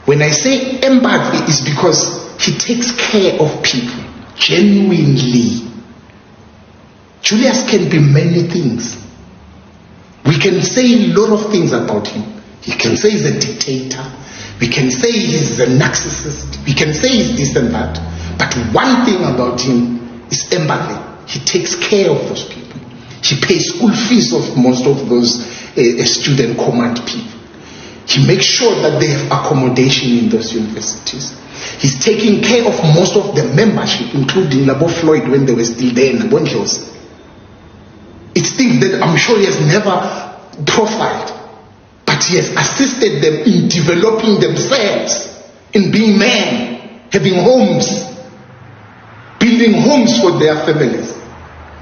When I say empathy, it's because he takes care of people genuinely. Julius can be many things. We can say a lot of things about him. He can say he's a dictator. We can say he's a narcissist. We can say he's this and that. But one thing about him is empathy. He takes care of those people. He pays school fees of most of those student command people. He makes sure that they have accommodation in those universities. He's taking care of most of the membership, including Labo Floyd when they were still there in the Bonjos. It's things that I'm sure he has never profiled, but he has assisted them in developing themselves, in being men, having homes, building homes for their families,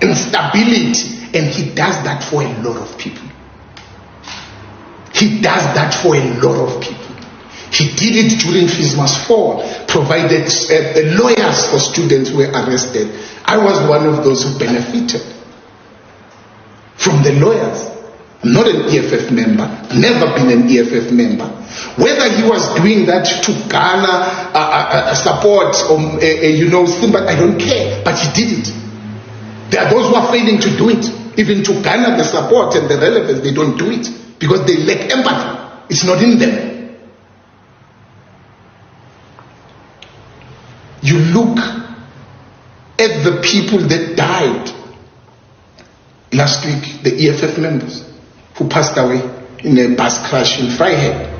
and stability. And he does that for a lot of people. He does that for a lot of people. He did it during FISMA's fall, provided lawyers for students who were arrested. I was one of those who benefited from the lawyers. I'm not an EFF member, I've never been an EFF member. Whether he was doing that to garner support or, Simba, I don't care, but he did it. There are those who are failing to do it. Even to garner the support and the relevance, they don't do it because they lack empathy. It's not in them. You look at the people that died last week, the EFF members who passed away in a bus crash in Vryheid.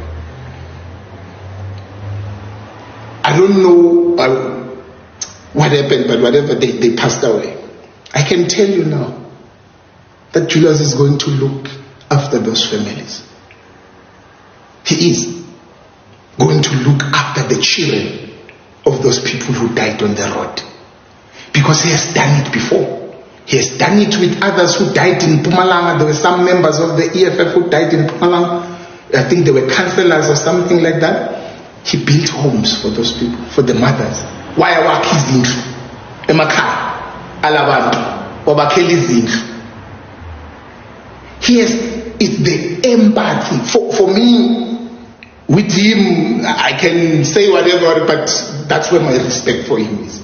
I don't know what happened, but whatever, they passed away. I can tell you now that Julius is going to look after those families. He is going to look after the children of those people who died on the road. Because he has done it before. He has done it with others who died in Mpumalanga. There were some members of the EFF who died in Mpumalanga. I think they were councillors or something like that. He built homes for those people, for the mothers. Why are izindlu emakhaya alabantu wabakhela izindlu? He has, it's the empathy. For me, with him, I can say whatever, but that's where my respect for him is.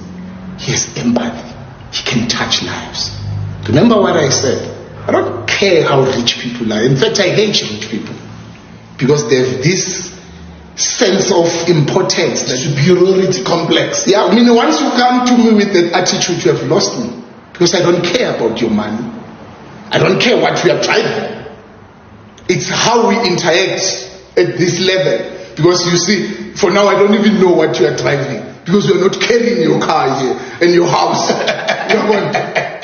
He has empathy. He can touch lives. Remember what I said? I don't care how rich people are. In fact, I hate rich people because they have this sense of importance, that superiority complex. Yeah, I mean, once you come to me with that attitude, you have lost me because I don't care about your money. I don't care what we are driving. It's how we interact at this level. Because you see, for now I don't even know what you are driving. Because you are not carrying your car here in your house.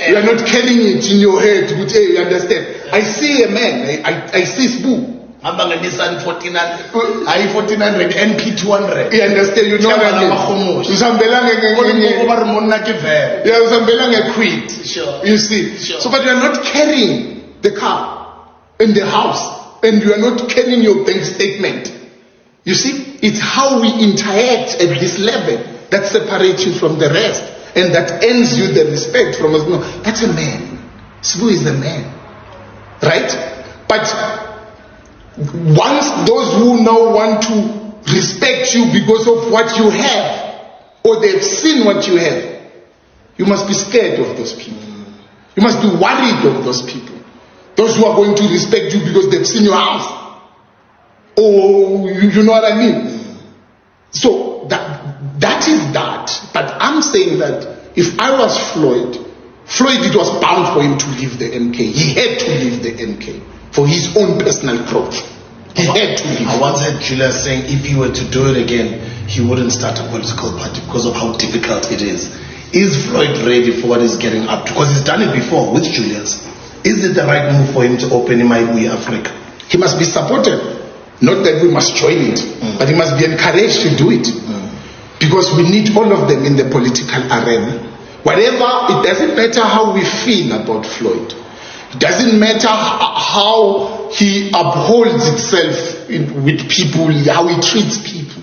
You are not carrying it in your head. You understand? I see a man, I see Spoo. I'm a Nissan 1400, i1400 NP200. You understand? You know what I mean? Quit. Sure. You see? Sure. So, but you are not carrying the car in the house, and you are not carrying your bank statement. You see? It's how we interact at this level that separates you from the rest, and that earns you the respect from us. No, that's a man. Sbu is a man. Right? But once those who now want to respect you because of what you have, or they've seen what you have, you must be scared of those people. You must be worried of those people. Those who are going to respect you because they've seen your house. Oh, you know what I mean? So that is that. But I'm saying that if I was Floyd, it was bound for him to leave the MK. He had to leave the MK for his own personal growth. He had to leave. I once heard Julius saying if he were to do it again, he wouldn't start a political party because of how difficult it is. Is Floyd ready for what he's getting up to? Because he's done it before with Julius. Is it the right move for him to open Mcebo Africa? He must be supported. Not that we must join it, but he must be encouraged to do it. Because we need all of them in the political arena. Whatever, it doesn't matter how we feel about Floyd. It doesn't matter how he upholds himself with people, how he treats people.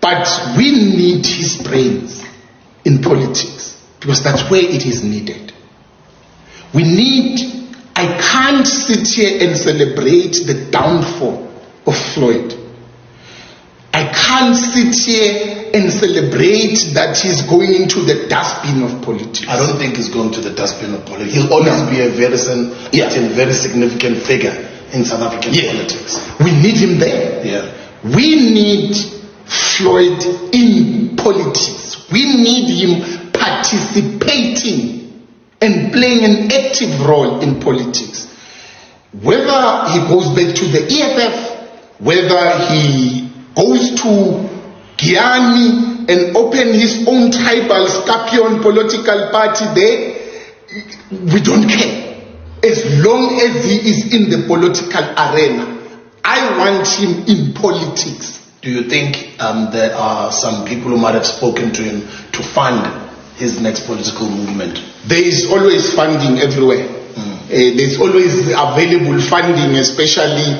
But we need his brains in politics because that's where it is needed. I can't sit here and celebrate the downfall of Floyd. can't sit here and celebrate that he's going into the dustbin of politics. I don't think he's going to the dustbin of politics. He'll always be a very, very significant figure in South African politics. We need him there. Yeah. We need Floyd in politics. We need him participating and playing an active role in politics. Whether he goes back to the EFF, whether he goes to Guyana and open his own tribal scorpion political party there, we don't care. As long as he is in the political arena, I want him in politics. Do you think there are some people who might have spoken to him to fund his next political movement? There is always funding everywhere. There's always available funding, especially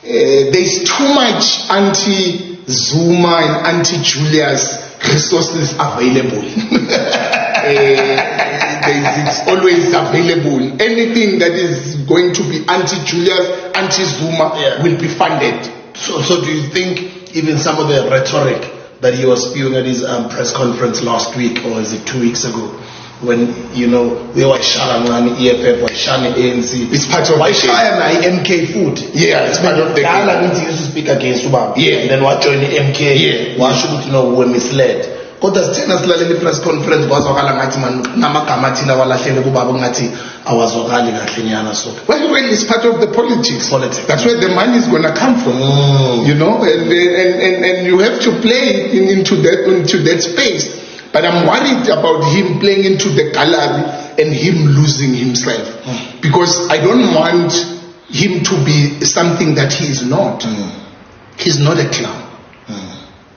there's too much anti-Zuma and anti-Julius resources available. It's always available. Anything that is going to be anti-Julius, anti-Zuma will be funded. So do you think even some of the rhetoric that he was spewing at his press conference last week, or is it 2 weeks ago, when we were sharing EFF, were sharing ANC, it's part of why sharing MK food? Yeah, it's part of the game. He used to speak against Shivambu. Yeah. And then what joined the MK? Yeah. Why shouldn't were misled? Kodwa sithena silalele press conference kwazwakala ngathi namagama athina walahlele kubaba ngathi awazwakali kahle nyana so. Well, it's part of the politics. That's where the money is going to come from. And you have to play into that space. But I'm worried about him playing into the gallery and him losing himself. Because I don't want him to be something that he is not. He's not a clown.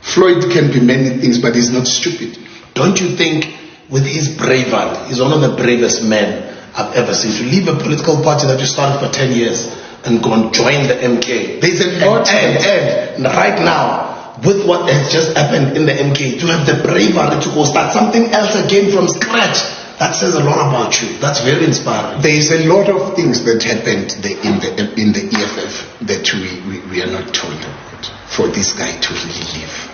Floyd can be many things, but he's not stupid. Don't you think with his bravery, he's one of the bravest men I've ever seen, to leave a political party that you started for 10 years and go and join the MK? There's a lot. And right now, with what has just happened in the MK, to have the bravery to go start something else again from scratch, that says a lot about you. That's very inspiring. There is a lot of things that happened in the EFF that we are not told about for this guy to really live.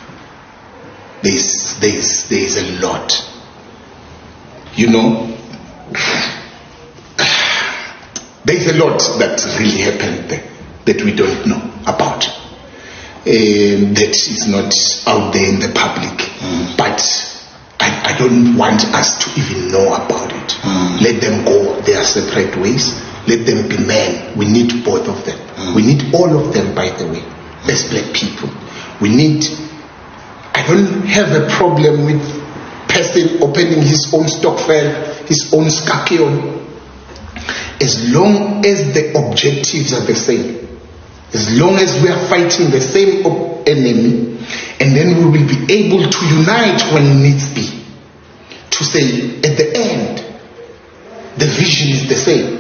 There's a lot. There's a lot that really happened there that we don't know about. That is not out there in the public. But I don't want us to even know about it. Let them go their separate ways. Let them be men. We need both of them. We need all of them, by the way, as black people. I don't have a problem with person opening his own stokvel, his own skakion, as long as the objectives are the same. As long as we are fighting the same enemy, and then we will be able to unite when needs be. To say, at the end, the vision is the same.